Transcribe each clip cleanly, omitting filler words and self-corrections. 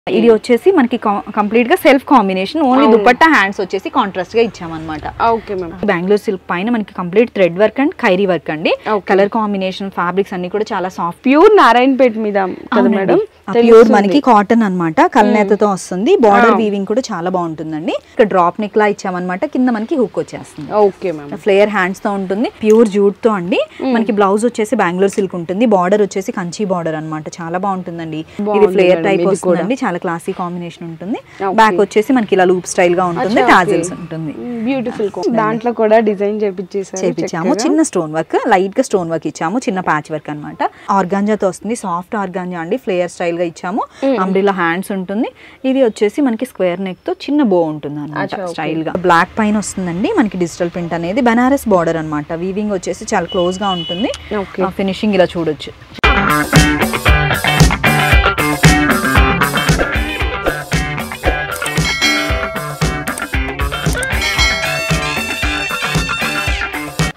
ఇది వచ్చేసి మనకి కంప్లీట్ గా self combination, only dupatta hands వచ్చేసి కాంట్రాస్ట్ గా ఇచ్చామన్నమాట. Okay ma'am. బెంగళూరు సిల్క్ పైన మనకి కంప్లీట్ థ్రెడ్ వర్క్ అండ్ ఖైరీ వర్క్ అండి. కలర్ కాంబినేషన్ ఫ్యాబ్రిక్స్ అన్ని కూడా చాలా సాఫ్ట్, ప్యూర్ నారాయణపేట మీద కదా మేడం. ప్యూర్ మనకి కాటన్ అన్నమాట, కల్నేతతో వస్తుంది. బార్డర్ వీవింగ్ కూడా చాలా బాగుంటుందండి. ఇక్కడ డ్రాప్ నెక్ లా ఇచ్చామన్నమాట, కింద మనకి హుక్ వచ్చేస్తుంది. Okay ma'am. ఫ్లేయర్ హ్యాండ్స్ తో ఉంటుంది, ప్యూర్ జూట్ తో అండి. మనకి బ్లౌజ్ వచ్చేసి బెంగళూరు సిల్క్ ఉంటుంది, బార్డర్ వచ్చేసి కంచి బార్డర్ అన్నమాట, చాలా బాగుంటుందండి. ఇది ఫ్లేయర్ టైప్ వస్తుందండి, చాలా క్లాసీ కాంబినేషన్ ఉంటుంది. బ్యాక్ వచ్చేసి మనకి ఇలా లూప్ స్టైల్ గా ఉంటుంది, టాజిల్స్ ఉంటుంది. బ్యూటిఫుల్. దాంట్లో కూడా డిజైన్ చేపించాము, చిన్న స్టోన్ వర్క్, లైట్ గా స్టోన్ వర్క్ ఇచ్చాము, చిన్న ప్యాచ్ వర్క్ అన్నమాట. ఆర్గాంజాతో వస్తుంది, సాఫ్ట్ ఆర్గాంజా అండి, ఫ్లేయర్ స్టైల్ గా ఇచ్చాము. అంబ్రిల్లా హ్యాండ్స్ ఉంటుంది. ఇది వచ్చేసి మనకి స్క్వేర్ నెక్ తో చిన్న బో ఉంటుంది అన్నమాట, స్టైల్ గా. బ్లాక్ పైన వస్తుందండి మనకి డిజిటల్ ప్రింట్ అనేది, బనారస్ బార్డర్ అన్నమాట. వీవింగ్ వచ్చేసి చాలా క్లోజ్ గా ఉంటుంది. ఫినిషింగ్ ఇలా చూడొచ్చు.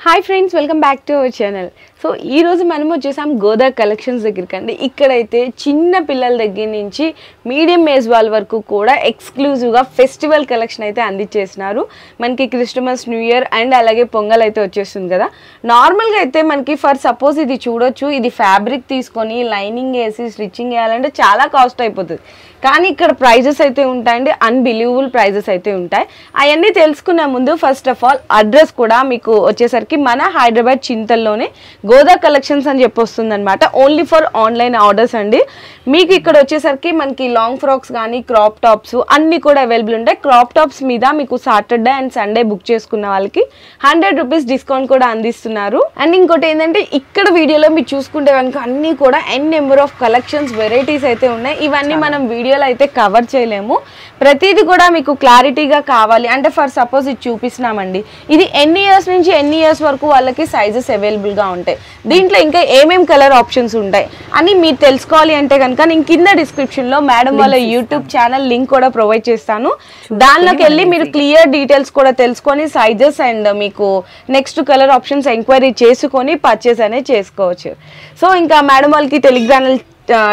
Hi friends, welcome back to our channel. So ఈ రోజు మనం వచ్చేసాం గోదా కలెక్షన్స్ దగ్గరికి అండి. ఇక్కడైతే చిన్న పిల్లల దగ్గర నుంచి మీడియం ఏజ్ వాళ్ళ వరకు కూడా ఎక్స్క్లూజివ్గా ఫెస్టివల్ కలెక్షన్ అయితే అందించేసినారు. మనకి క్రిస్టమస్, న్యూ ఇయర్ అండ్ అలాగే పొంగల్ అయితే వచ్చేస్తుంది కదా. నార్మల్గా అయితే మనకి ఫర్ సపోజ్ ఇది చూడొచ్చు, ఇది ఫ్యాబ్రిక్ తీసుకొని లైనింగ్ వేసి స్టిచ్చింగ్ వేయాలంటే చాలా కాస్ట్ అయిపోతుంది. కానీ ఇక్కడ ప్రైజెస్ అయితే ఉంటాయండి, అన్బిలీవబుల్ ప్రైజెస్ అయితే ఉంటాయి. అవన్నీ తెలుసుకునే ముందు ఫస్ట్ ఆఫ్ ఆల్ అడ్రస్ కూడా మీకు వచ్చేసరికి మన హైదరాబాద్ చింతల్లోనే గోదా కలెక్షన్స్ అని చెప్పి వస్తుంది అనమాట. ఓన్లీ ఫర్ ఆన్లైన్ ఆర్డర్స్ అండి. మీకు ఇక్కడ వచ్చేసరికి మనకి లాంగ్ ఫ్రాక్స్ కానీ క్రాప్ టాప్స్ అన్నీ కూడా అవైలబుల్ ఉంటాయి. క్రాప్ టాప్స్ మీద మీకు సాటర్డే అండ్ సండే బుక్ చేసుకున్న వాళ్ళకి 100 రూపీస్ డిస్కౌంట్ కూడా అందిస్తున్నారు. అండ్ ఇంకోటి ఏంటంటే ఇక్కడ వీడియోలో మీరు చూసుకుంటే కనుక అన్నీ కూడా ఎన్ నెంబర్ ఆఫ్ కలెక్షన్స్, వెరైటీస్ అయితే ఉన్నాయి. ఇవన్నీ మనం వీడియోలో అయితే కవర్ చేయలేము. ప్రతిదీ కూడా మీకు క్లారిటీగా కావాలి అంటే ఫర్ సపోజ్ ఇది చూపిస్తున్నామండి, ఇది ఎన్ని ఇయర్స్ నుంచి ఎన్ని ఇయర్స్ వరకు వాళ్ళకి సైజెస్ అవైలబుల్గా ఉంటాయి, దీంట్లో ఇంకా ఏమేమి కలర్ ఆప్షన్స్ ఉంటాయి అని మీరు తెలుసుకోవాలి అంటే కనుక నేను కింద డిస్క్రిప్షన్లో మేడం వాళ్ళ యూట్యూబ్ ఛానల్ లింక్ కూడా ప్రొవైడ్ చేస్తాను. దానిలోకి వెళ్ళి మీరు క్లియర్ డీటెయిల్స్ కూడా తెలుసుకొని సైజెస్ అండ్ మీకు నెక్స్ట్ కలర్ ఆప్షన్స్ ఎంక్వైరీ చేసుకొని పర్చేస్ అనేది చేసుకోవచ్చు. సో ఇంకా మేడం వాళ్ళకి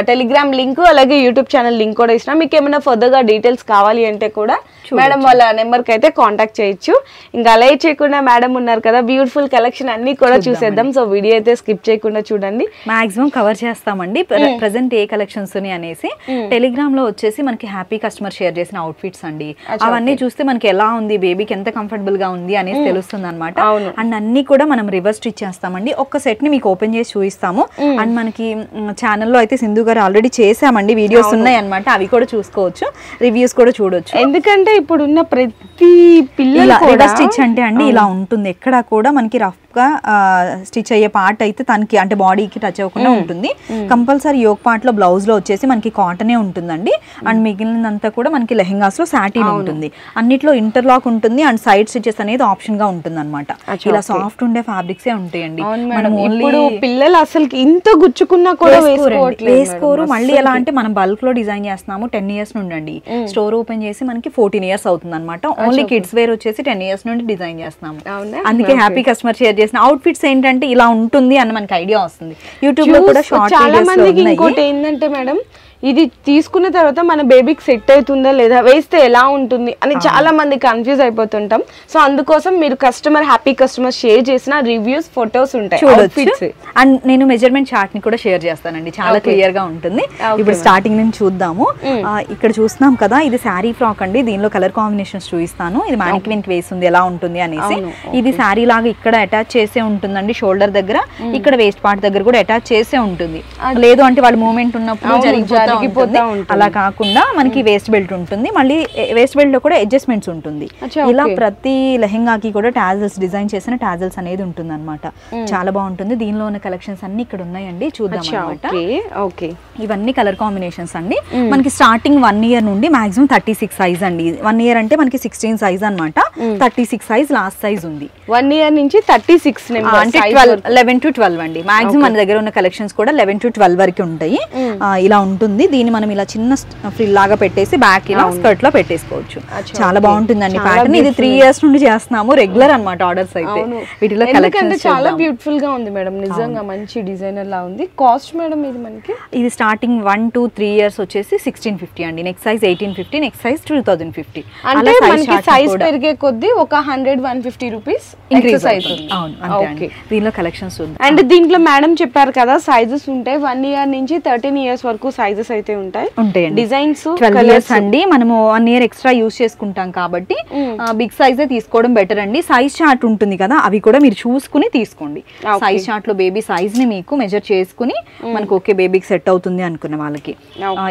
టెలిగ్రామ్ లింక్ అలాగే యూట్యూబ్ ఛానల్ లింక్ కూడా ఇచ్చినా మీకు ఏమైనా ఫర్దర్గా డీటెయిల్స్ కావాలి అంటే కూడా మేడం వాళ్ళ నెంబర్కి అయితే కాంటాక్ట్ చేయొచ్చు. ఇంకా అలా చేయకుండా మేడం ఉన్నారు కదా, బ్యూటిఫుల్ కలెక్షన్ అన్ని కూడా చూసేద్దాం. సో వీడియో అయితే స్కిప్ చేయకుండా చూడండి, మాక్సిమం కవర్ చేస్తామండి. ప్రెసెంట్ ఏ కలెక్షన్స్ అనేసి టెలిగ్రామ్ లో వచ్చేసి మనకి హ్యాపీ కస్టమర్ షేర్ చేసిన అవుట్ఫిట్స్ అండి, అవన్నీ చూస్తే మనకి ఎలా ఉంది, బేబీకి ఎంత కంఫర్టబుల్ గా ఉంది అనేసి తెలుస్తుంది అనమాట. అండ్ అన్ని కూడా మనం రివర్స్ స్టిచ్ చేస్తామండి. ఒక్క సెట్ ని మీకు ఓపెన్ చేసి చూపిస్తాము. అండ్ మనకి ఛానల్లో అయితే సింధు గారు ఆల్రెడీ చేసామండి, వీడియోస్ ఉన్నాయి అనమాట, అవి కూడా చూసుకోవచ్చు, రివ్యూస్ కూడా చూడొచ్చు. ఎందుకంటే ఇప్పుడు ఉన్న ప్రతి పిల్లలు స్టిచ్ అంటే అండి ఇలా ఉంటుంది, ఎక్కడ కూడా మనకి రఫ్ గా స్టిచ్ అయ్యే పార్ట్ అయితే తనకి అంటే బాడీకి టచ్ అవ్వకుండా ఉంటుంది. కంపల్సరీ యోక్ పార్ట్ లో బ్లౌజ్ లో వచ్చేసి మనకి కాటనే ఉంటుందండి. అండ్ మిగిలినంతా కూడా మనకి లెహెంగాస్ లో సాటిన్ ఉంటుంది. అన్నిట్లో ఇంటర్లాక్ ఉంటుంది అండ్ సైడ్ స్టిచెస్ అనేది ఆప్షన్ గా ఉంటుంది అనమాట. ఇలా సాఫ్ట్ ఉండే ఫ్యాబ్రిక్స్ ఉంటుంది. మనం పిల్లలు అసలు ఇంత గుచ్చుకున్నా కూడా వేసుకోరు. మళ్ళీ ఎలా అంటే మనం బల్క్ లో డిజైన్ చేస్తున్నాము 10 ఇయర్స్ నుండి అండి. స్టోర్ ఓపెన్ చేసి మనకి 14 ఇయర్స్ అవుతుంది అనమాట. ఓన్లీ కిడ్స్ వేర్ వచ్చేసి 10 ఇయర్స్ నుండి డిజైన్ చేస్తున్నాము. అందుకే హ్యాపీ కస్టమర్ షేర్ చేసిన అవుట్ఫిట్స్ ఏంటంటే ఇలా ఉంటుంది అని మనకి ఐడియా వస్తుంది. యూట్యూబ్ లో కూడా షార్ట్ చాలా మందికి ఇంకోటి ఏంటంటే మేడం, ఇది తీసుకున్న తర్వాత మన బేబీకి సెట్ అవుతుందా లేదా, వేస్తే ఎలా ఉంటుంది అని చాలా మంది కన్ఫ్యూజ్ అయిపోతుంటాం. సో అందుకోసం మీరు హ్యాపీ కస్టమర్ షేర్ చేసిన రివ్యూస్, ఫొటోస్ ఉంటాయి. అండ్ నేను మెజర్మెంట్ చార్ట్ ని కూడా షేర్ చేస్తానండి, చాలా క్లియర్ గా ఉంటుంది. ఇప్పుడు స్టార్టింగ్ నుంచి చూద్దాము. ఇక్కడ చూస్తున్నాం కదా, ఇది శారీ ఫ్రాక్ అండి. దీనిలో కలర్ కాంబినేషన్స్ చూపిస్తాను. ఇది మ్యానిక్విన్ కి వేస్తుంది ఎలా ఉంటుంది అనేసి. ఇది శారీ లాగా ఇక్కడ అటాచ్ చేసే ఉంటుందండి, షోల్డర్ దగ్గర, ఇక్కడ వేస్ట్ పార్ట్ దగ్గర కూడా అటాచ్ చేసే ఉంటుంది. లేదు అంటే వాళ్ళ మూమెంట్ ఉన్నప్పుడు జరిగిపోతుంది. అలా కాకుండా మనకి వేస్ట్ బెల్ట్ ఉంటుంది, మళ్ళీ వేస్ట్ బెల్ట్ లో కూడా అడ్జస్ట్మెంట్స్ ఉంటుంది. ఇలా ప్రతి లెహెంగాకి కూడా టాజల్స్, డిజైన్ చేసిన టాజల్స్ అనేది ఉంటుంది అనమాట. చాలా బాగుంటుంది. దీనిలో ఉన్న కలెక్షన్స్ అన్ని ఇక్కడ ఉన్నాయండి, చూద్దాం అనమాట. ఇవన్నీ కలర్ కాంబినేషన్స్ అండి. మనకి స్టార్టింగ్ 1 ఇయర్ నుండి మాక్సిమం 36 సైజ్ అండి. 1 ఇయర్ అంటే మనకి 16 సైజ్ అనమాట. 36 సైజ్ లాస్ట్ సైజ్ ఉంది. 1 ఇయర్ నుంచి 36 అంటే 11 to 12 అండి. మాక్సిమం మన దగ్గర ఉన్న కలెక్షన్స్ కూడా 11 to 12 వరకు ఉంటాయి. ఇలా ఉంటుంది. ఉంటుంది. దీన్ని మనం ఇలా చిన్న ఫ్రిల్ లాగా పెట్టేసి బ్యాక్ ఇలా స్కర్ట్ లో పెట్టేసుకోవచ్చు. చాలా బాగుంటుందండి ప్యాటర్న్. ఇది 3 years నుండి చేస్తున్నాము, రెగ్యులర్ అన్నమాట ఆర్డర్స్ అయితే. వీటిలో కలెక్షన్స్ చాలా బ్యూటిఫుల్ గా ఉంది మేడం, నిజంగా మంచి డిజైనర్ లా ఉంది. కాస్ట్ మేడం ఇది మనకి? ఇది స్టార్టింగ్ 1 to 3 years వచ్చేసి 1650 అండి. Next size 1850, next size 2050. అంటే మనకి సైజ్ పెరిగే కొద్దీ ఒక 100-150 రూపీస్ ఇంక్రీజ్ అవుతుంది. అవును అంతే అండి. దీనిలో కలెక్షన్స్ ఉంది. అండ్ దీంట్లో మేడం చెప్పారు కదా సైజెస్ ఉంటాయి, 1 year నుంచి 13 years వరకు సైజెస్ అయితే ఉంటాయి. డిజైన్స్ 12 years అండి. మనము 1 year ఎక్స్ట్రా యూస్ చేసుకుంటాం కాబట్టి బిగ్ సైజే తీసుకోవడం బెటర్ అండి. సైజ్ చార్ట్ ఉంటుంది కదా, అవి కూడా మీరు చూసుకుని తీసుకోండి. సైజ్ చార్ట్ లో బేబీ సైజ్ ని మీకు మెజర్ చేసుకుని మనకు ఓకే బేబీకి సెట్ అవుతుంది అనుకున్న వాళ్ళకి.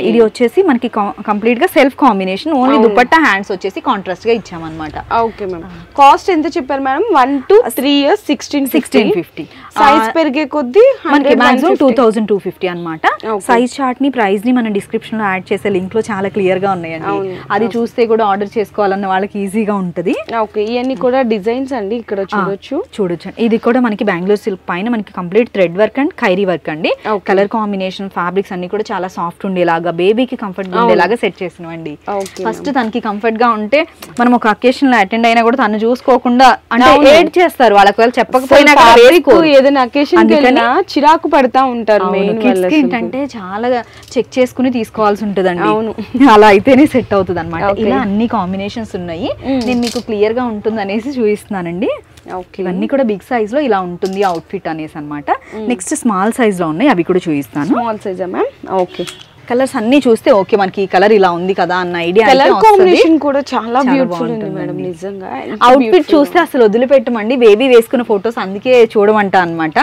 ఇది వచ్చేసి మనకి కంప్లీట్ గా self combination, only dupatta hands వచ్చేసి కాంట్రాస్ట్ గా ఇచ్చామన్నమాట. Okay ma'am. కాస్ట్ ఎంత చెప్పారు మేడం? 1 to 3 years 1650. సైజ్ పెరిగే కొద్దీ మనకి మాక్సిమం 2250 అన్నమాట. సైజ్ చార్ట్ ని ప్రైస్ ని మనం డిస్క్రిప్షన్ లో యాడ్ చేసే లింక్ లో చాలా క్లియర్ గా ఉన్నాయండి. అది చూస్తే కూడా ఆర్డర్ చేసుకోవాలన్న వాళ్ళకి ఈజీగా ఉంటది. ఓకే, ఇవన్నీ కూడా డిజైన్స్ అండి, ఇక్కడ చూడొచ్చు. ఇది కూడా మనకి బెంగళూరు సిల్క్ పైన మనకి కంప్లీట్ థ్రెడ్ వర్క్ అండ్ ఖైరీ వర్క్ అండి. కలర్ కాంబినేషన్, ఫ్యాబ్రిక్స్ అన్ని కూడా చాలా సాఫ్ట్ ఉండేలాగా, బేబీకి కంఫర్ట్ గా ఉండేలాగా సెట్ చేసినవండి. ఫస్ట్ తనకి కంఫర్ట్ గా ఉంటే మనం ఒక అకేషన్ లో అటెండ్ అయినా కూడా తను చూసుకోకుండా అంటే ఏడ్ చేస్తారు వాళ్ళకి, వాళ్ళు చెప్పకపోయినా ఏదైనా అకేషన్ చిరాకు పడతా ఉంటారు. ఏంటంటే చాలా చెక్ చేసుకుని తీసుకోవాల్సి ఉంటదండి. అలా అయితేనే సెట్ అవుతుంది అనమాట. ఇలా అన్ని కాంబినేషన్స్ ఉన్నాయి, నేను మీకు క్లియర్ గా ఉంటుంది అనేసి చూపిస్తున్నానండి. ఇవన్నీ కూడా బిగ్ సైజ్ లో ఇలా ఉంటుంది అవుట్ఫిట్ అనేసి అన్నమాట. నెక్స్ట్ స్మాల్ సైజ్ లో ఉన్నాయి, అవి కూడా చూపిస్తాను. Small size ma'am. Okay, colours అన్ని చూస్తే ఓకే మనకి ఈ కలర్ ఇలా ఉంది కదా అన్న ఐడియా. కలర్ కాంబినేషన్ కూడా చాలా బ్యూటిఫుల్ ఉంది మేడం, నిజంగా. అవుట్ఫిట్ చూస్తే అసలు వదిలిపెట్టమండి, బేబీ వేసుకున్న ఫొటోస్ అందుకే చూడమంట అన్నమాట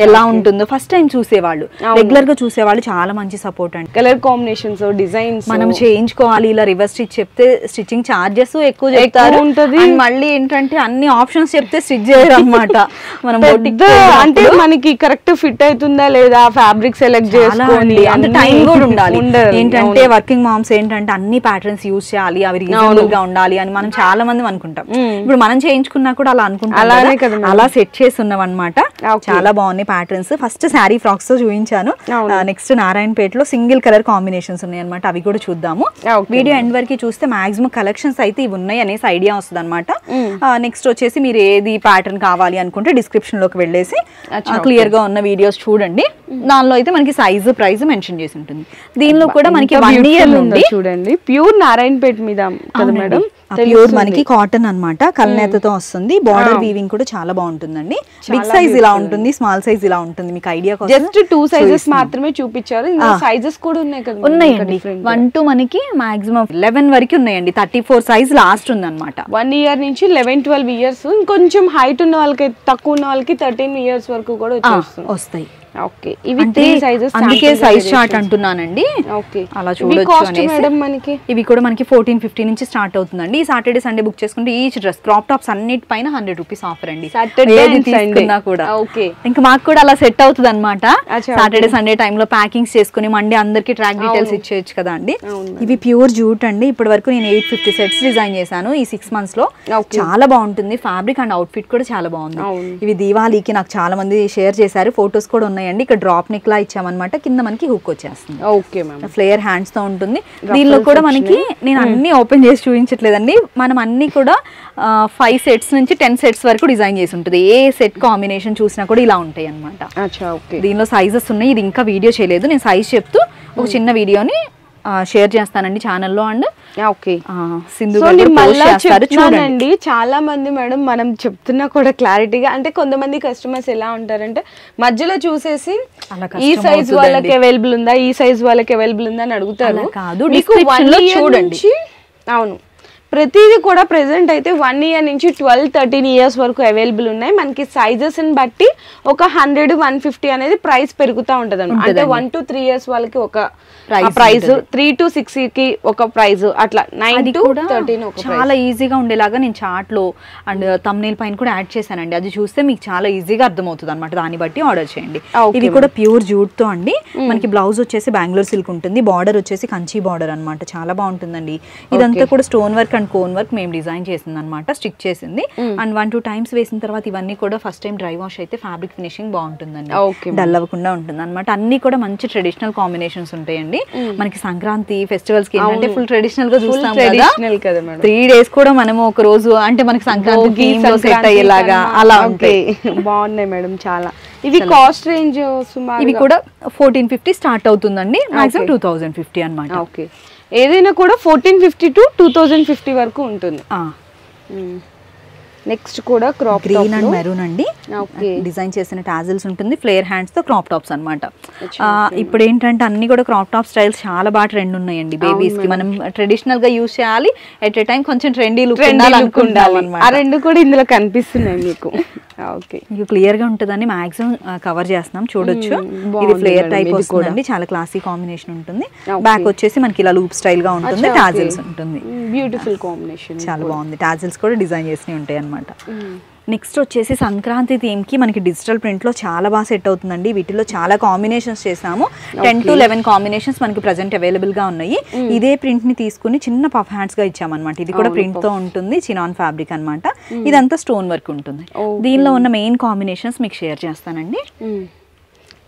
ఎలా ఉంటుందో. ఫస్ట్ టైం చూసేవాళ్ళు, రెగ్యులర్ గా చూసేవాళ్ళు చాలా మంచి సపోర్ట్ అండి. కలర్ కాంబినేషన్స్, డిజైన్స్ మనం చేయించుకోవాలి, ఇలా రివర్స్ స్టిచ్ చెప్తే స్టిచ్చింగ్ చార్జెస్ ఎక్కువ చెప్తారు. మళ్ళీ ఏంటంటే అన్ని ఆప్షన్స్ చెప్తే స్టిచ్ చేయరు అన్నమాట. మనం అంటే మనకి కరెక్ట్ ఫిట్ అవుతుందా లేదా ఫ్యాబ్రిక్ సెలెక్ట్ చేసుకోవాలి, అంత టైం కూడా ఉండాలి. ఏంటంటే వర్కింగ్ మామ్స్ ఏంటంటే అన్ని ప్యాటర్న్స్ యూజ్ చేయాలి, అవి రీజనబుల్ గా ఉండాలి అని మనం చాలా మంది అనుకుంటాం. ఇప్పుడు మనం చేయించుకున్నా కూడా అలా అనుకుంటాం, అలా సెట్ చేసి ఉన్నాం అనమాట. చాలా బాగున్నాయి ప్యాటర్న్స్. ఫస్ట్ శారీ ఫ్రాక్స్ తో చూపించాను. నెక్స్ట్ నారాయణపేటలో సింగిల్ కలర్ కాంబినేషన్స్ ఉన్నాయి అనమాట, అవి కూడా చూద్దాము. వీడియో ఎండ్ వరకు చూస్తే మాక్సిమం కలెక్షన్స్ అయితే ఇవి ఉన్నాయి అనేసి ఐడియా వస్తుంది అనమాట. నెక్స్ట్ వచ్చేసి మీరు ఏది ప్యాటర్న్ కావాలి అనుకుంటే డిస్క్రిప్షన్ లోకి వెళ్ళేసి క్లియర్ గా ఉన్న వీడియోస్ చూడండి. దానిలో అయితే మనకి సైజు ప్రైస్ మెన్షన్ చేసి ఉంటుంది. దీనిలో కూడా మనకి 1 year ఉంది చూడండి. ప్యూర్ నారాయణపేట మీద కదా మేడం, ప్యూర్ మనకి కాటన్ అన్నమాట, కల్నేతతో వస్తుంది. బార్డర్ వీవింగ్ కూడా చాలా బాగుంటుందండి. బిగ్ సైజ్ ఇలా ఉంటుంది, స్మాల్ సైజ్ ఇలా ఉంటుంది. మీకు ఐడియా కోసం జస్ట్ 2 sizes మాత్రమే చూపించారు. ఇంకా సైజెస్ కూడా ఉన్నాయి కదా? ఉన్నాయండి. 1 to మనకి మాక్సిమం 11 వరకు ఉన్నాయండి. 34 సైజ్ లాస్ట్ ఉంది అనమాట. 1 year నుంచి 11-12 years. ఇంకొంచెం హైట్ ఉన్న వాళ్ళకి, తక్కువ ఉన్న వాళ్ళకి 13 years వరకు కూడా వస్తాయి. ఓకే, ఇవి 3 sizes, అందుకే సైజ్ చార్ట్ అంటున్నానండి. ఓకే, అలా చూడొచ్చు అనేసి. మేడం మనకి ఇవి కూడా మనకి 1450 నుంచి స్టార్ట్ అవుతుందండి. ఈ సాటర్డే సండే బుక్ చేసుకుంటే ఈచ్ డ్రెస్ క్రాప్ టాప్స్ అన్నిటి పైన 100 రూపీస్ ఆఫర్ అండి. తీసుకున్నా కూడా ఇంకా మాకు కూడా అలా సెట్ అవుతుంది అనమాట. సాటర్డే సండే టైంలో ప్యాకింగ్స్ చేసుకుని మండే అందరికి ట్రాక్ డీటెయిల్స్ ఇచ్చేయచ్చు కదా అండి. ఇవి ప్యూర్ జూట్ అండి. ఇప్పటి వరకు నేను 850 సెట్స్ డిజైన్ చేశాను ఈ 6 months లో. చాలా బాగుంటుంది ఫ్యాబ్రిక్ అండ్ అవుట్ఫిట్ కూడా చాలా బాగుంది. ఇవి దీవాళీకి నాకు చాలా మంది షేర్ చేశారు, ఫొటోస్ కూడా ఉన్నాయండి. ఇక్కడ డ్రాప్ నెక్ లా ఇచ్చామన్నమాట, కింద మనకి హుక్ వచ్చేస్తుంది. ఓకే మ్యామ్, ఫ్లేయర్ హ్యాండ్స్ తో ఉంటుంది. దీనిలో కూడా మనకి నేను అన్ని ఓపెన్ చేసి చూపించట్లేదండి, మనం అన్ని కూడా 5 sets నుంచి 10 sets వరకు డిజైన్ చేసి ఉంటుంది. ఏ సెట్ కాంబినేషన్ చూసినా కూడా ఇలా ఉంటాయి అన్నమాట. దీనిలో సైజెస్ ఉన్నాయి. ఇది ఇంకా వీడియో చేయలేదు, నేను సైజ్ చెప్తూ ఒక చిన్న వీడియోని షేర్ చేస్తానండి ఛానల్లో. అండ్ ఓకే, సింధు చూడండి. చాలా మంది మేడం మనం చెప్తున్నా కూడా క్లారిటీగా, అంటే కొంతమంది కస్టమర్స్ ఎలా ఉంటారంటే మధ్యలో చూసేసి ఈ సైజ్ వాళ్ళకి అవైలబుల్ ఉందా, ఈ సైజ్ వాళ్ళకి అవైలబుల్ ఉందా అని అడుగుతారు. చూడండి, అవును, ప్రతిదీ కూడా ప్రెసెంట్ అయితే 1 year నుంచి 12-13 years వరకు అవైలబుల్ ఉన్నాయి. మనకి సైజెస్ ని బట్టి ఒక 100-150 అనేది ప్రైస్ పెరుగుతూ ఉంటది అన్నమాట. అంటే 1 to 3 years వాళ్ళకి ఒక ప్రైస్, 3 to 6 కి ఒక ప్రైస్, అట్లా 9 to 13 ఒక ప్రైస్. చాలా ఈజీగా ఉండేలాగా నేను చార్ట్ లో అండ్ థంబ్నెయిల్ పైన కూడా యాడ్ చేశానండి. అది చూస్తే మీకు చాలా ఈజీగా అర్థమవుతుంది అనమాట. దాన్ని బట్టి ఆర్డర్ చేయండి. ఇది కూడా ప్యూర్ జూట్ తో అండి. మనకి బ్లౌజ్ వచ్చేసి బెంగళూరు సిల్క్ ఉంటుంది, బార్డర్ వచ్చేసి కంచి బార్డర్ అనమాట. చాలా బాగుంటుందండి. ఇదంతా కూడా stone work and cone work మేము డిజైన్ చేసింది అనమాట, స్టిక్ చేసింది. అండ్ 1-2 టైమ్స్ వేసిన తర్వాత ఇవన్నీ కూడా ఫస్ట్ టైం డ్రై వాష్ అయితే ఫ్యాబ్రిక్ ఫినిషింగ్ బాగుంటుందండి, డల్ అవ్వకుండా ఉంటుంది అనమాట. అన్ని కూడా మంచి ట్రెడిషనల్ కాంబినేషన్స్ ఉంటాయండి. మనకి సంక్రాంతి ఫెస్టివల్స్ కి ఏంటంటే ఫుల్ ట్రెడిషనల్ గా చూస్తాం కదా, 3 days కూడా మనము ఒక రోజు అంటే మనకి సంక్రాంతి సెట్ అయ్యేలాగా అలా ఉంటాయి. బాగున్నాయి మేడం చాలా. ఇవి కాస్ట్ రేంజ్ సుమారు ఇవి కూడా 1450 స్టార్ట్ అవుతుందండి, మాక్సిమం 2050 అన్నమాట. ఓకే, ఏదైనా కూడా 1450 to 2050 వరకు ఉంటుంది. నెక్స్ట్ కూడా క్రాప్ గ్రీన్ అండ్ మెరూన్ అండి, డిజైన్ చేసిన టాజిల్స్ ఉంటుంది, ఫ్లేర్ హ్యాండ్స్ తో క్రాప్ టాప్స్ అన్నమాట. ఇప్పుడు ఏంటంటే అన్ని కూడా క్రాప్ టాప్ స్టైల్స్ చాలా బాగా ట్రెండ్ ఉన్నాయండి బేబీస్ కి. మనం ట్రెడిషనల్ గా యూజ్ చేయాలి, ఎట్ ఏ టైం కొంచెం ట్రెండీ లుక్ ఉండాలి. ఆ రెండు కూడా ఇందులో కనిపిస్తున్నాయి మీకు. ఓకే, మీకు క్లియర్ గా ఉంటుందని మాక్సిమం కవర్ చేస్తున్నాం, చూడొచ్చు. ఇది ఫ్లేర్ టైప్ వస్తుందండి, చాలా క్లాసీ కాంబినేషన్ ఉంటుంది. బ్యాక్ వచ్చేసి మనకి ఇలా లూప్ స్టైల్ గా ఉంటుంది, టాజిల్స్ ఉంటుంది. బ్యూటిఫుల్ కాంబినేషన్, చాలా బాగుంది. టాజిల్స్ కూడా డిజైన్ చేసి ఉంటాయి అన్నమాట. నెక్స్ట్ వచ్చేసి సంక్రాంతి థీమ్ కి మనకి డిజిటల్ ప్రింట్ లో చాలా బాగా సెట్ అవుతుందండి. వీటిలో చాలా కాంబినేషన్స్ చేసాము, 10 to 11 కాంబినేషన్స్ మనకి ప్రెసెంట్ అవైలబుల్ గా ఉన్నాయి. ఇదే ప్రింట్ ని తీసుకుని చిన్న పఫ్ హ్యాండ్స్ గా ఇచ్చామన్నమాట. ఇది కూడా ప్రింట్ తో ఉంటుంది, చినాన్ ఫ్యాబ్రిక్ అన్నమాట. ఇదంతా స్టోన్ వర్క్ ఉంటుంది. దీనిలో ఉన్న మెయిన్ కాంబినేషన్స్ మీకు షేర్ చేస్తానండి.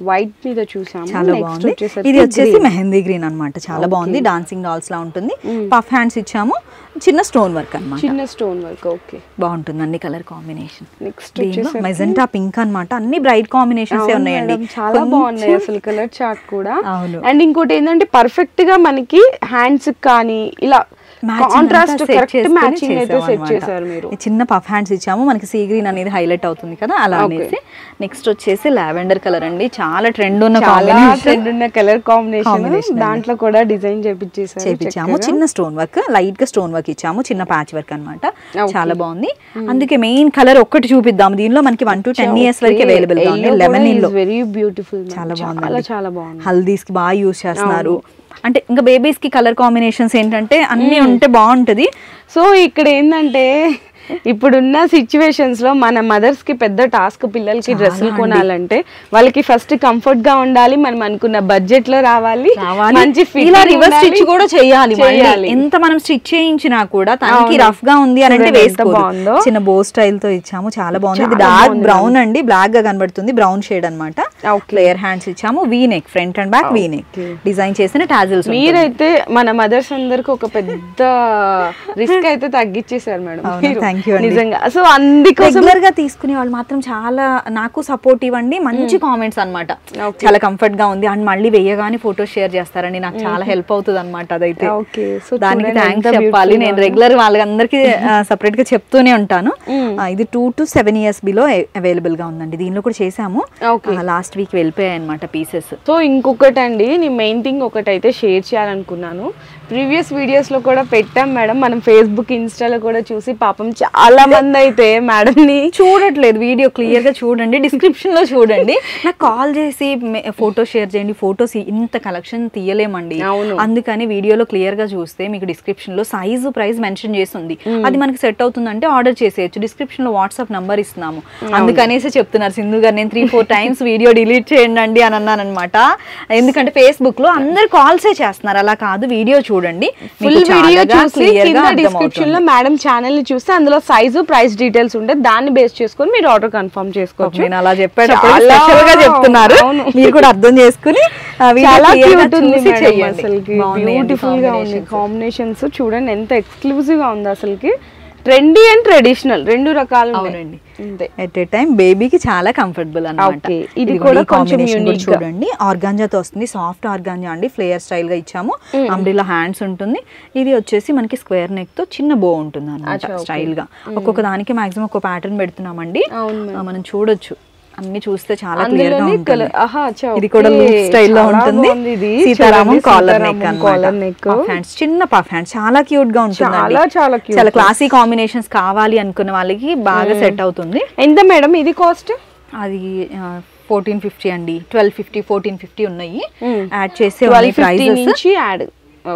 వైట్ మీద చూసాము, చాలా బాగుంది. ఇది వచ్చేసి మెహందీ గ్రీన్ అన్నమాట, చాలా బాగుంది. డాన్సింగ్ డాల్స్ లా ఉంటుంది. పఫ్ హ్యాండ్స్ ఇచ్చాము, చిన్న స్టోన్ వర్క్ అన్నమాట, చిన్న స్టోన్ వర్క్. ఓకే, బాగుంటుందండి colour combination. Next magenta pink అన్నమాట. అన్ని బ్రైట్ కాంబినేషన్స్ ఉన్నాయండి, చాలా బాగున్నాయి అసలు కలర్ చార్ట్ కూడా. అండ్ ఇంకోటి ఏంటంటే పర్ఫెక్ట్ గా మనకి హ్యాండ్స్ కానీ ఇలా కాంట్రాస్ట్ కరెక్ట్ మ్యాచింగ్ అయితే సెట్ చేశారు మీరు. చిన్న పఫ్ హ్యాండ్స్ ఇచ్చాము, మనకి సీ గ్రీన్ అనేది హైలైట్ అవుతుంది కదా అలా అనేసి. నెక్స్ట్ వచ్చేసి లావెండర్ కలర్ అండి, చాలా ట్రెండ్ ఉన్న కలర్ కాంబినేషన్. దాంట్లో కూడా డిజైన్ చేపించాము, చిన్న స్టోన్ వర్క్, లైట్ గా స్టోన్ వర్క్ ఇచ్చాము, చిన్న ప్యాచ్ వర్క్ అన్నమాట. చాలా బాగుంది. అందుకే మెయిన్ కలర్ ఒక్కటి చూపిద్దాం. దీనిలో మనకి 1 to 10 years వరకు అవైలబుల్ గా ఉంది. లెమన్ ఎల్లో వెరీ బ్యూటిఫుల్, చాలా బాగుంది. చాలా బాగుంది. హల్దీస్ కి బాగా యూజ్ చేస్తున్నారు. అంటే ఇంకా బేబీస్ కి కలర్ కాంబినేషన్స్ ఏంటంటే అన్ని ఉంటే బాగుంటది. సో ఇక్కడ ఏంటంటే ఇప్పుడున్న సిచ్యువేషన్స్ లో మన మదర్స్ కి పెద్ద టాస్క్, పిల్లలకి డ్రెస్సులు కొనాలంటే వాళ్ళకి ఫస్ట్ కంఫర్ట్ గా ఉండాలి, మనం అనుకున్న బడ్జెట్ లో రావాలి, మంచి రివర్స్ స్టిచ్ కూడా చేయాలి. ఎంత మనం స్టిచ్ చేయించినా కూడా తనకి రఫ్ గా ఉంది అని అంటే వేసుకోదు. చిన్న బో స్టైల్ తో ఇచ్చాము, చాలా బాగుంది. ఇది డార్క్ బ్రౌన్ అండి, బ్లాక్ గా కనబడుతుంది, బ్రౌన్ షేడ్ అన్నమాట. ఫ్లేర్ హ్యాండ్స్ ఇచ్చాము, V neck, front and back V neck design చేసిన టాజిల్స్. మీరైతే మన మదర్స్ అందరికి ఒక పెద్ద రిస్క్ అయితే తగ్గించేసారు మేడం, నిజంగా. సో అందుకోసం రెగ్యులర్ గా తీసుకునే వాళ్ళు మాత్రం చాలా నాకు సపోర్టివ్ అండి, మంచి కామెంట్స్ అన్నమాట. చాలా కంఫర్ట్ గా ఉంది అండ్ మళ్ళీ వేయగానే ఫోటో షేర్ చేస్తారండి, నాకు చాలా హెల్ప్ అవుతుంది అనమాట. అదైతే దానికి థ్యాంక్స్ చెప్పాలి. నేను రెగ్యులర్ వాళ్ళందరికీ సపరేట్ గా చెప్తూనే ఉంటాను. ఇది 2 to 7 years బిలో అవైలబుల్ గా ఉందండి. దీనిలో కూడా చేసాము, లాస్ట్ వీక్ వెళ్ళిపోయాయి అనమాట పీసెస్. సో ఇంకొకటి అండి, నేను మెయిన్ థింగ్ ఒకటి అయితే షేర్ చేయాలనుకున్నాను. ప్రీవియస్ వీడియోస్ లో కూడా పెట్టాం మేడం, మనం ఫేస్బుక్ ఇన్స్టాలో కూడా చూసి పాపం చాలా మంది అయితే మేడం ని చూడట్లేదు. వీడియో క్లియర్ గా చూడండి, డిస్క్రిప్షన్ లో చూడండి. నాకు కాల్ చేసి ఫోటో షేర్ చేయండి, ఫోటోస్ ఇంత కలెక్షన్ తీయలేమండి, అందుకని వీడియోలో క్లియర్ గా చూస్తే మీకు డిస్క్రిప్షన్ లో సైజు ప్రైస్ మెన్షన్ చేసి ఉంది. అది మనకి సెట్ అవుతుందంటే ఆర్డర్ చేసేయచ్చు. డిస్క్రిప్షన్ లో వాట్సాప్ నంబర్ ఇస్తున్నాము, అందుకనేసి చెప్తున్నారు సింధు గారు నేను 3-4 times వీడియో డిలీట్ చేయండి అని అన్నాను అనమాట. ఎందుకంటే ఫేస్బుక్ లో అందరు కాల్సే చేస్తున్నారు, అలా కాదు వీడియో చూడండి. ఫుల్ వీడియో చూసి డిస్క్రిప్షన్ లో మేడం ఛానల్ ని చూస్తే అందులో సైజు ప్రైస్ డీటెయిల్స్ ఉంటే దాన్ని బేస్ చేసుకొని మీరు ఆర్డర్ కన్ఫర్మ్ చేసుకోవచ్చు. నేను అలా చెప్పేటప్పుడు స్పెషల్ గా చెప్తున్నారు, మీరు కూడా అర్థం చేసుకుని బ్యూటిఫుల్ గా ఉంది. కాంబినేషన్స్ చూడండి ఎంత ఎక్స్క్లూజివ్ గా ఉంది అసలుకి. ట్రెండీ అండ్ ట్రెడిషనల్ రెండు రకాలు ఉన్నాయండి. ఎట్ ఏ టైం బేబీకి చాలా కంఫర్టబుల్ అన్నమాట. ఇది కూడా కొంచెం యూనిక్ చూడండి, ఆర్గాంజాతో వస్తుంది, సాఫ్ట్ ఆర్గాంజా అండి, ఫ్లేయర్ స్టైల్ గా ఇచ్చాము. అంబ్రెల్లా హ్యాండ్స్ ఉంటుంది. ఇది వచ్చేసి మనకి స్క్వేర్ నెక్ తో చిన్న బో ఉంటుంది అన్నమాట స్టైల్ గా. ఒక్కొక్క దానికి మాక్సిమం ఒక ప్యాటర్న్ పెడుతున్నామండి, మనం చూడొచ్చు. అన్ని చూస్తే చాలా క్లియర్ గా ఉంటుంది. ఇది కూడా లూప్ స్టైల్ లో ఉంటుంది. సీతారామం కాలర్ నెక్, హ్యాండ్స్ చిన్న పఫ్ హ్యాండ్స్, చాలా క్యూట్ గా ఉంటుంది. చాలా క్లాసీ కాంబినేషన్స్ కావాలి అనుకున్న వాళ్ళకి బాగా సెట్ అవుతుంది. ఎంత మేడం ఇది కాస్ట్? అది 1450 అండి, 1250, 1450 ఉన్నాయి. యాడ్ చేసే ప్రైజెస్ యాడ్.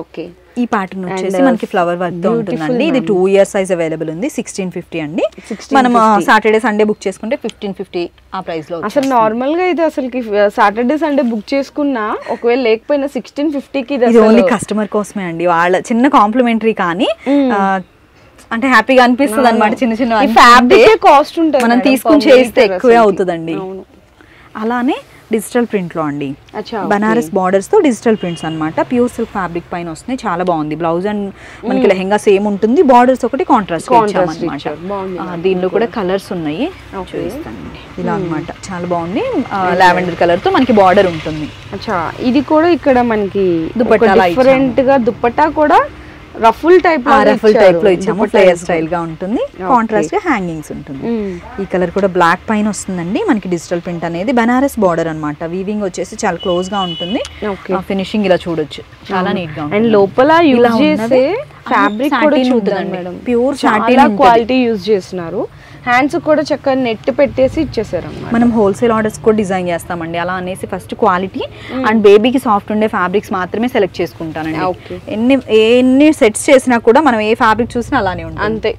ఓకే, ఈ ప్యాటర్న్ వచ్చేసి మనకి ఫ్లవర్ వర్క్ తో ఉంటుందండి. ఇది 2 years సైజ్ అవైలబుల్ ఉంది, 1650 అండి. మనం సాటర్డే సండే బుక్ చేసుకుంటే 1550 ఆ ప్రైస్ లో. అసలు నార్మల్ గా ఇది అసలు సాటర్డే సండే బుక్ చేసుకున్నా ఒకవేళ లేకపోయినా 1650కి ఇది ఓన్లీ కస్టమర్ కోసమే అండి, వాళ్ళ చిన్న కాంప్లిమెంటరీ. కానీ అంటే హ్యాపీగా అనిపిస్తుంది అన్నమాట. చిన్న చిన్న ఫ్యాబ్రిక్ కాస్ట్ ఉంటుంది, మనం తీసుకుని చేస్తే ఎక్కువే అవుతుందండి. అలానే డిజిటల్ ప్రింట్ లో అండి, బనారస్ బార్డర్స్ తో డిజిటల్ ప్రింట్స్ అన్నమాట. ప్యూర్ సిల్క్ ఫ్యాబ్రిక్ పైన వస్తున్నాయి, చాలా బాగుంది. బ్లౌజ్ అండ్ మనకి లెహంగా సేమ్ ఉంటుంది, బార్డర్స్ ఒకటి కాంట్రాస్ట్ అన్నమాట. దీనిలో కూడా కలర్స్ ఉన్నాయి, చూపిస్తానండి. ఇలా అన్నమాట, చాలా బాగుంది. లావెండర్ కలర్ తో మనకి బార్డర్ ఉంటుంది. ఇది కూడా ఇక్కడ మనకి డిఫరెంట్ గా దుపట్టా కూడా రఫుల్ టైప్ లో ఇచ్చాము, ఫ్లేయర్ స్టైల్ గా ఉంటుంది. కాంట్రాస్ట్ గా హ్యాంగింగ్స్ ఉంటుంది. ఈ కలర్ కూడా బ్లాక్ పైన వస్తుందండి మనకి. డిజిటల్ ప్రింట్ అనేది బనారస్ బార్డర్ అన్నమాట. వీవింగ్ వచ్చేసి చాలా క్లోజ్ గా ఉంటుంది. ఫినిషింగ్ ఇలా చూడొచ్చు, చాలా నీట్ గా ఉంటుంది. అండ్ లోపల యూజ్ చేసే ఫ్యాబ్రిక్ కూడా చూద్దాం madam, pure satin quality use చేస్తున్నారు. హ్యాండ్స్ కూడా చక్కగా నెట్ పెట్టేసి ఇచ్చేసారు అన్నమాట. మనం హోల్సేల్ ఆర్డర్స్ కూడా డిజైన్ చేస్తామండి. అలా అనేసి ఫస్ట్ క్వాలిటీ అండ్ బేబీకి సాఫ్ట్ ఉండే ఫ్యాబ్రిక్స్ మాత్రమే సెలెక్ట్ చేసుకుంటానండి. ఎన్ని సెట్స్ చేసినా కూడా మనం ఏ ఫ్యాబ్రిక్ చూసినా అలానే ఉంటుంది అంతే.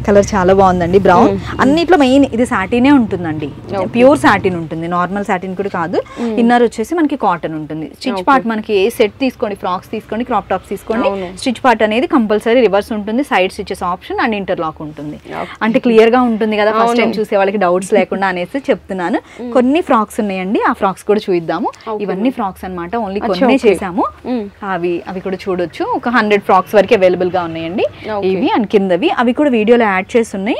కలర్ చాలా బాగుందండి, బ్రౌన్. అన్నిట్లో మెయిన్ ఇది సాటినే ఉంటుందండి, ప్యూర్ సాటిన్ ఉంటుంది, నార్మల్ సాటిన్ కూడా కాదు. ఇన్నర్ వచ్చేసి మనకి కాటన్ ఉంటుంది. స్టిచ్ పార్ట్ మనకి ఏ సెట్ తీసుకోండి, ఫ్రాక్స్ తీసుకోండి, క్రాప్ టాప్స్ తీసుకోండి, స్టిచ్ పార్ట్ అనేది కంపల్సరీ రివర్స్ ఉంటుంది, side stitches option and interlock ఉంటుంది. అంటే క్లియర్ గా ఉంటుంది కదా, ఫస్ట్ టైం చూసే వాళ్ళకి డౌట్స్ లేకుండా అనేసి చెప్తున్నాను. కొన్ని ఫ్రాక్స్ ఉన్నాయండి, ఆ ఫ్రాక్స్ కూడా చూద్దాము. ఇవన్నీ ఫ్రాక్స్ అన్నమాట, ఓన్లీ కొన్ని చేసాము. అవి కూడా చూడొచ్చు. ఒక 100 ఫ్రాక్స్ వరకు అవైలబుల్ గా ఉన్నాయండి. ఇవి అండ్ కిందవి అవి కూడా వీడియోలో యాడ్ చేసి ఉన్నాయి,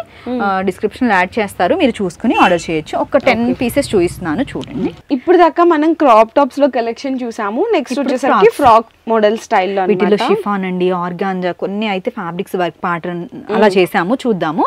డిస్క్రిప్షన్ లో యాడ్ చేస్తారు, మీరు చూసుకుని ఆర్డర్ చేయొచ్చు. ఒక 10 పీసెస్ చూపిస్తున్నాను చూడండి. ఇప్పుడు దాకా మనం క్రాప్ టాప్స్ లో కలెక్షన్ చూసాము. నెక్స్ట్ వచ్చేసరికి ఫ్రాక్ మోడల్ స్టైల్లో వీటిలో షిఫాన్ అండి, ఆర్గాంజా, కొన్ని అయితే ఫ్యాబ్రిక్స్ వర్క్ ప్యాటర్న్ అలా చేసాము, చూద్దాము.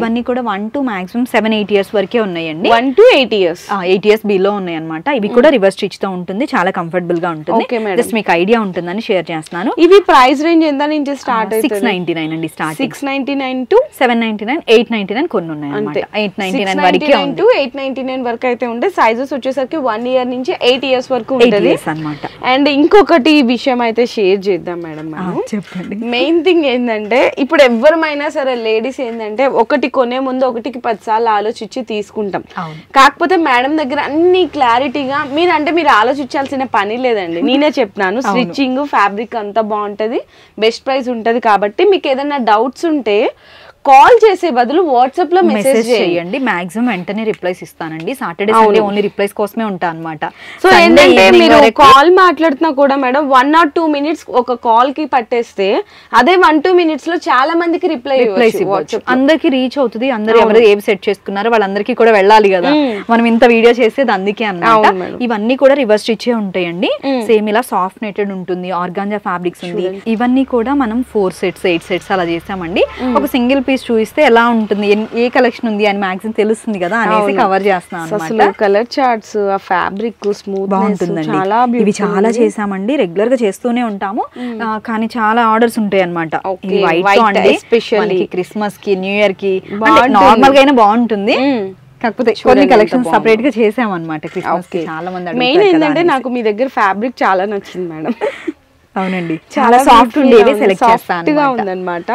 ఇవన్నీ కూడా 1 to maximum 7-8 years వరకే ఉన్నాయండి. 1 to 8 years 8 years బిలో ఉన్నాయి అన్నమాట. ఇవి కూడా రివర్స్ స్టిచ్ తో ఉంటుంది, చాలా కంఫర్టబుల్ గా ఉంటుంది. జస్ట్ మీకు ఐడియా ఉంటుందని షేర్ చేస్తున్నాను. ఇవి ప్రైస్ రేంజ్ ఎంత నుంచి స్టార్ట్ అవుతుంది? 699 అండి స్టార్టింగ్. 699 to 799, 899 కొన్ని ఉన్నాయి అన్నమాట. 899 వరకే ఉంది, 899 వరకు అయితే ఉండే. సైజెస్ వచ్చేసరికి 1 year నుంచి 8 years వరకు ఉంటుంది అన్నమాట. అండ్ ఇంకొకటి విషయం అయితే షేర్ చేద్దాం మేడం. చెప్పండి. మెయిన్ థింగ్ ఏంటంటే ఇప్పుడు ఎవరైనా సరే లేడీస్ ఏంటంటే ఒకటి కొనే ముందు ఒకటికి 10 సార్లు ఆలోచించి తీసుకుంటాం. కాకపోతే మేడం దగ్గర అన్ని క్లారిటీగా మీరు ఆలోచించాల్సిన పని లేదండి. నేనే చెప్తున్నాను, స్టిచ్చింగ్ ఫ్యాబ్రిక్ అంతా బాగుంటది, బెస్ట్ ప్రైస్ ఉంటది. కాబట్టి మీకు ఏదైనా డౌట్స్ ఉంటే కాల్ చేసే బదులు వాట్సాప్ లో మెసేజ్ చేయండి, మాక్సిమం వెంటనే రిప్లైస్ ఇస్తానండి. సాటర్డే సండే ఓన్లీ రిప్లైస్ కోసమే ఉంటా అన్నమాట. సో ఏంటంటే మీరు కాల్ మాట్లాడుతున్నా కూడా మేడం 1 or 2 minutes ఒక కాల్ కి పట్టేస్తే అదే 1-2 minutes లో చాలా మందికి రిప్లైస్ ఇవ్వచ్చు, అందరికి రీచ్ అవుతుంది. అందరూ ఎవరు ఏవి సెట్ చేసుకున్నారో వాళ్ళందరికీ కూడా వెళ్ళాలి కదా, మనం ఇంత వీడియో చేసేది అందుకే అన్నమాట. ఇవన్నీ కూడా రివర్స్ స్టిచ్ ఉంటాయండి. సేమ్ ఇలా సాఫ్ట్ నెటెడ్ ఉంటుంది, ఆర్గాంజా ఫ్యాబ్రిక్స్ ఉంది. ఇవన్నీ కూడా మనం 4 sets 8 sets అలా చేసామండి. ఒక సింగిల్ పీస్ చూపిస్తే ఎలా ఉంటుంది, ఏ కలెక్షన్ ఉంది అని మ్యాక్సిమం తెలుస్తుంది కదా అనేసి కవర్ చేస్తున్నాను అన్నమాట. కలర్ చార్ట్స్, ఆ ఫ్యాబ్రిక్ స్మూత్ బాగుంటుందండి. ఇవి చాలా చేసామండి, రెగ్యులర్ గా చేస్తూనే ఉంటాము. కానీ చాలా ఆర్డర్స్ ఉంటాయి అన్నమాట. వైట్ అండి, ఎస్పెషల్లీ క్రిస్మస్ కి, న్యూ ఇయర్ కి, నార్మల్ గా అయినా బాగుంటుంది. కాకపోతే కొన్ని కలెక్షన్ సెపరేట్ గా చేసామన్నమాట క్రిస్మస్ కి. చాలా మంది మెయిన్ ఏంటంటే నాకు మీ దగ్గర ఫ్యాబ్రిక్ చాలా నచ్చింది మేడం. అవునండి, చాలా సాఫ్ట్ ఉండేవి సెలెక్ట్ చేస్తాను ఉందన్నమాట.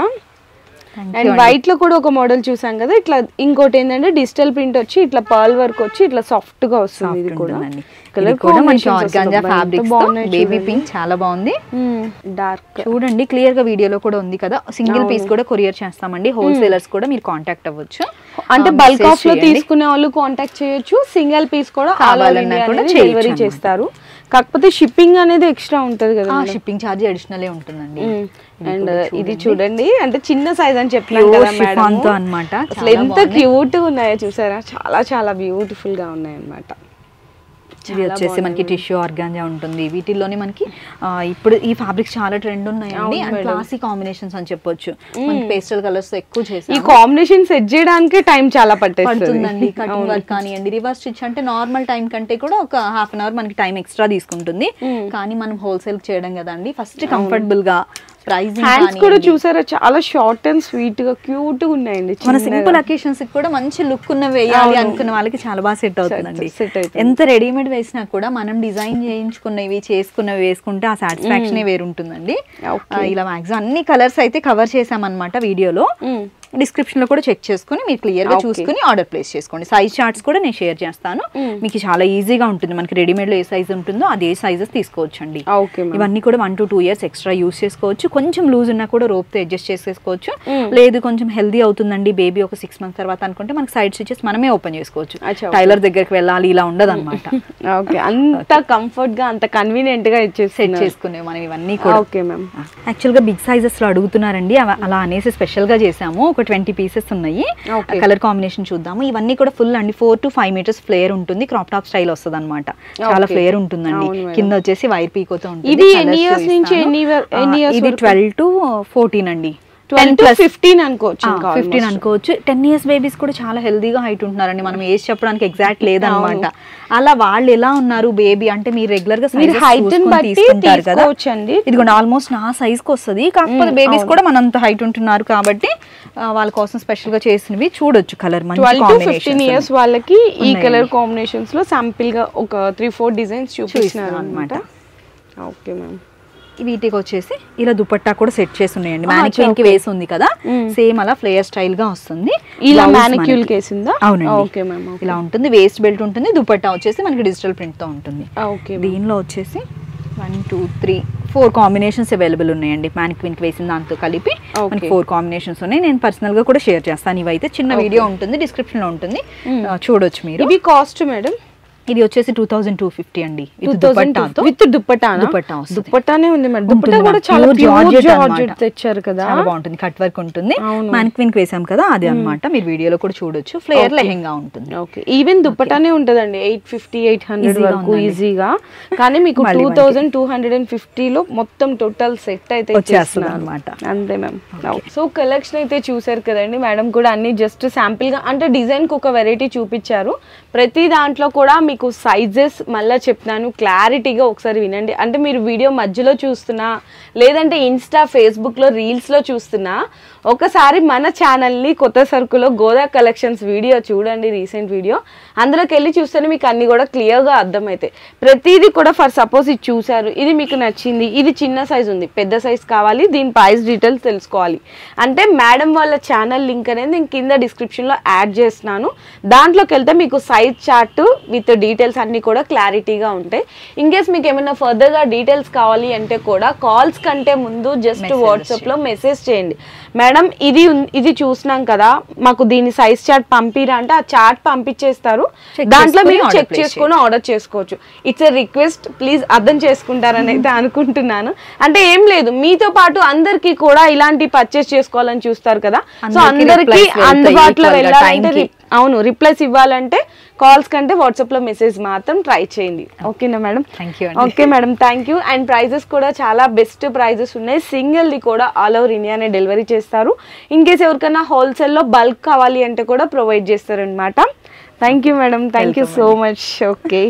అండ్ వైట్ లో కూడా ఒక మోడల్ చూసాం కదా, ఇట్లా ఇంకోటి ఏంటంటే డిజిటల్ ప్రింట్ వచ్చి ఇట్లా పర్ల్ వర్క్ వచ్చి ఇట్లా సాఫ్ట్ గా వస్తుంది. ఇది కూడా కలర్ కూడా మంచి ఆర్గాంజా ఫ్యాబ్రిక్స్ తో బేబీ పింక్ చాలా బాగుంది. డార్క్ చూడండి, క్లియర్ గా వీడియోలో కూడా ఉంది కదా. సింగిల్ పీస్ కూడా కొరియర్ చేస్తామండి. హోల్సేలర్స్ కూడా మీరు కాంటాక్ట్ అవ్వచ్చు, అంటే బల్క్ ఆఫ్ లో తీసుకునే వాళ్ళు కాంటాక్ట్ చేయొచ్చు. సింగిల్ పీస్ కూడా డెలివరీ చేస్తారు. కాకపోతే షిప్పింగ్ అనేది ఎక్స్ట్రా ఉంటది కదా, షిప్పింగ్ ఛార్జ్ అడిషనల్ ఉంటుందండి. అండ్ ఇది చూడండి, అంటే చిన్న సైజ్ అని చెప్పాను కదా మేడం అన్నమాట. అసలు ఎంత క్యూట్ ఉన్నాయో చూసారా, చాలా చాలా బ్యూటిఫుల్ గా ఉన్నాయి అన్నమాట. ఇది వచ్చేసి మనకి టిష్యూ ఆర్గాంజా ఉంటుంది. వీటిల్లోనే మనకి ఇప్పుడు ఈ ఫ్యాబ్రిక్స్ చాలా ట్రెండ్ ఉన్నాయండి. అండ్ క్లాసీ కాంబినేషన్స్ అని చెప్పొచ్చు. మనకి పేస్టల్ కలర్స్ ఎక్కువ చేసి ఈ కాంబినేషన్ సెట్ చేయడానికి టైం చాలా పడుతుందండి. కటింగ్ వర్క్ కానివ్వండి, రివర్స్ స్టిచ్ అంటే నార్మల్ టైం కంటే కూడా ఒక ½ an hour మనకి టైం ఎక్స్ట్రా తీసుకుంటుంది. కానీ మనం హోల్సేల్ చేయడం కదండి, ఫస్ట్ కంఫర్టబుల్ గా హ్యాండ్స్ కూడా చూసారా, చాలా షార్ట్ అండ్ స్వీట్ గా క్యూట్ గా ఉన్నాయండి. మన సింపుల్ అకేషన్స్ కూడా మంచి లుక్ ఉన్న వేయాలి అనుకున్న వాళ్ళకి చాలా బాగా సెట్ అవుతుందండి. ఎంత రెడీమేడ్ వేసినా కూడా మనం డిజైన్ చేయించుకున్నవి చేసుకున్నవి వేసుకుంటే ఆ సాటిస్ఫాక్షన్ వేరుంటుందండి. ఇలా మాక్సిమం అన్ని కలర్స్ అయితే కవర్ చేసామన్నమాట వీడియోలో. డిస్క్రిప్షన్ లో కూడా చెక్ చేసుకుని మీరు క్లియర్ గా చూసుకుని ఆర్డర్ ప్లేస్ చేసుకోండి. సైజ్ చార్ట్స్ కూడా నేను షేర్ చేస్తాను, మీకు చాలా ఈజీగా ఉంటుంది. మనకి రెడీమేడ్ లో ఏ సైజ్ ఉంటుందో అదే సైజెస్ తీసుకోవచ్చు అండి. ఇవన్నీ కూడా 1 to 2 years ఎక్స్ట్రా యూస్ చేసుకోవచ్చు. కొంచెం లూజ్ ఉన్నా కూడా రోప్ తో అడ్జస్ట్ చేసేసుకోవచ్చు. లేదు కొంచెం హెల్దీ అవుతుందండి బేబీ ఒక 6 months తర్వాత అనుకుంటే మనకి సైడ్ స్టిచెస్ మనమే ఓపెన్ చేసుకోవచ్చు. టైలర్ దగ్గరికి వెళ్ళాలి ఇలా ఉండదు అనమాట. అంత కంఫర్ట్ గా అంత కన్వీనియంట్ గా సెట్ చేసుకునే మనం ఇవన్నీ కూడా. యాక్చువల్ గా బిగ్ సైజెస్ లో అడుగుతున్నారండి, అలా అనేసి స్పెషల్ గా చేసాము. ఒక 20 pieces ఉన్నాయి. కలర్ కాంబినేషన్ చూద్దాము. ఇవన్నీ కూడా ఫుల్ అండి 4 to 5 meters ఫ్లేర్ ఉంటుంది. క్రాప్ టాప్ స్టైల్ వస్తుంది అనమాట. చాలా ఫ్లేర్ ఉంటుందండి. కింద వచ్చేసి వైర్ పీకోతో ఉంటుంది. ఇది 12 to 14 అండి. 12 to 15 అనుకోవచ్చు. 15 అనుకోవచ్చు. 10 years బేబీస్ కూడా చాలా హెల్దీగా హైట్ ఉంటున్నారండి. మనం ఏజ్ చెప్పడానికి ఎగ్జాక్ట్ లేదనమాట. అలా వాళ్ళు ఎలా ఉన్నారు బేబీ అంటే మీరు రెగ్యులర్ గా తీసుకుంటారు కదా. ఇదిగోండి ఆల్మోస్ట్ నా సైజ్ కి వస్తుంది. కాకపోతే బేబీస్ కూడా మనంత హైట్ ఉంటున్నారు కాబట్టి వాళ్ళ కోసం స్పెషల్ గా చేసినవి చూడొచ్చు. కలర్ 12 to 15 years వాళ్ళకి ఈ కలర్ కాంబినేషన్స్ లో శాంపిల్ గా ఒక 3-4 డిజైన్స్ చూపిస్తున్నారు అన్నమాట. Okay ma'am. వీటికి వచ్చేసి ఇలా దుపట్టా కూడా సెట్ చేసి ఉన్నాయండి. మ్యానిక్యూన్ కి వేసి ఉంది కదా, సేమ్ అలా ఫ్లేయర్ స్టైల్ గా వస్తుంది. ఇలా మ్యానిక్యూన్ కేస్ ఉందా? అవునండి. Okay ma'am. ఇలా ఉంటుంది. వేస్ట్ బెల్ట్ ఉంటుంది. దుపట్టా వచ్చేసి మనకి డిజిటల్ ప్రింట్ తో ఉంటుంది. ఓకే. దీనిలో వచ్చేసి 1 2 3 4 కాంబినేషన్స్ అవైలబుల్ ఉన్నాయండి. మ్యానిక్యూన్ కి వేసిన దాంతో కలిపి మనకి 4 కాంబినేషన్స్ ఉన్నాయి. నేను పర్సనల్ గా కూడా షేర్ చేస్తాను. ఇవైతే చిన్న వీడియో ఉంటుంది, డిస్క్రిప్షన్ లో ఉంటుంది, చూడొచ్చు మీరు. ఇవి కాస్ట్ మేడం? ఇది వచ్చేసి 2250 అండి. విత్ దుపట్టానే ఉంది మేడం. దుపట్టా కూడా చాలా జార్జెట్ తెచ్చారు కదా, చాలా బాగుంటుంది. కట్ వర్క్ ఉంటుంది. మ్యానిక్విన్ కి వేసాం కదా అది అన్నమాట. మీరు వీడియోలో కూడా చూడొచ్చు. ఫ్లేయర్ లెహంగా ఉంటుంది. ఓకే. ఈవెన్ దుపట్టానే ఉంటదండి 850-800 వరకు ఈజీగా. కానీ మీకు 2250 లో మొత్తం టోటల్ సెట్ అయితే వచ్చేస్తుంది అన్నమాట. అంతే మ్యామ్. సో కలెక్షన్ అయితే చూసారు కదండి. మేడం కూడా అన్ని జస్ట్ శాంపిల్ గా అంటే డిజైన్ కి ఒక వెరైటీ చూపించారు. ప్రతి దాంట్లో కూడా మీకు సైజెస్ మళ్ళీ చెప్తాను, క్లారిటీగా ఒకసారి వినండి. అంటే మీరు వీడియో మధ్యలో చూస్తున్నా లేదంటే ఇన్స్టా ఫేస్బుక్లో రీల్స్లో చూస్తున్నా ఒకసారి మన ఛానల్ని కొత్త సరుకులో గోదా కలెక్షన్స్ వీడియో చూడండి, రీసెంట్ వీడియో. అందులోకి వెళ్ళి చూస్తేనే మీకు అన్ని కూడా క్లియర్గా అర్థమవుతాయి. ప్రతిదీ కూడా ఫర్ సపోజ్ ఇది చూసారు, ఇది మీకు నచ్చింది, ఇది చిన్న సైజ్ ఉంది, పెద్ద సైజ్ కావాలి, దీని ప్రైస్ డీటెయిల్స్ తెలుసుకోవాలి అంటే మేడం వాళ్ళ ఛానల్ లింక్ అనేది నేను కింద డిస్క్రిప్షన్లో యాడ్ చేస్తున్నాను. దాంట్లోకి వెళ్తే మీకు సైజ్ చార్ట్ విత్ డీటెయిల్స్ అన్నీ కూడా క్లారిటీగా ఉంటాయి. ఇన్కేస్ మీకు ఏమైనా ఫర్దర్గా డీటెయిల్స్ కావాలి అంటే కూడా కాల్స్ కంటే ముందు జస్ట్ వాట్సాప్లో మెసేజ్ చేయండి. మేడం ఇది చూసినాం కదా, మాకు దీని సైజ్ చార్ట్ పంపిరా అంటే ఆ చార్ట్ పంపించేస్తారు. దాంట్లో మీరు చెక్ చేసుకొని ఆర్డర్ చేసుకోవచ్చు. ఇట్స్ ఎ రిక్వెస్ట్, ప్లీజ్ అర్థం చేసుకుంటారని అయితే అనుకుంటున్నాను. అంటే ఏం లేదు, మీతో పాటు అందరికి కూడా ఇలాంటి పర్చేస్ చేసుకోవాలని చూస్తారు కదా, సో అందరికి అందుబాటులో వెళ్ళాలంటే అవును రిప్లైస్ ఇవ్వాలంటే కాల్స్ కంటే వాట్సాప్ లో మెసేజ్ మాత్రం ట్రై చేయండి. ఓకేనా madam? Okay madam, thank you. And prizes కూడా చాలా బెస్ట్ ప్రైజెస్ ఉన్నాయి. సింగిల్ ది కూడా ఆల్ ఓవర్ ఇండియానే డెలివరీ చేస్తారు. ఇన్ కేస్ ఎవరికైనా హోల్సేల్లో బల్క్ కావాలి అంటే కూడా ప్రొవైడ్ చేస్తారు అనమాట. Thank you madam, thank you so much. Okay.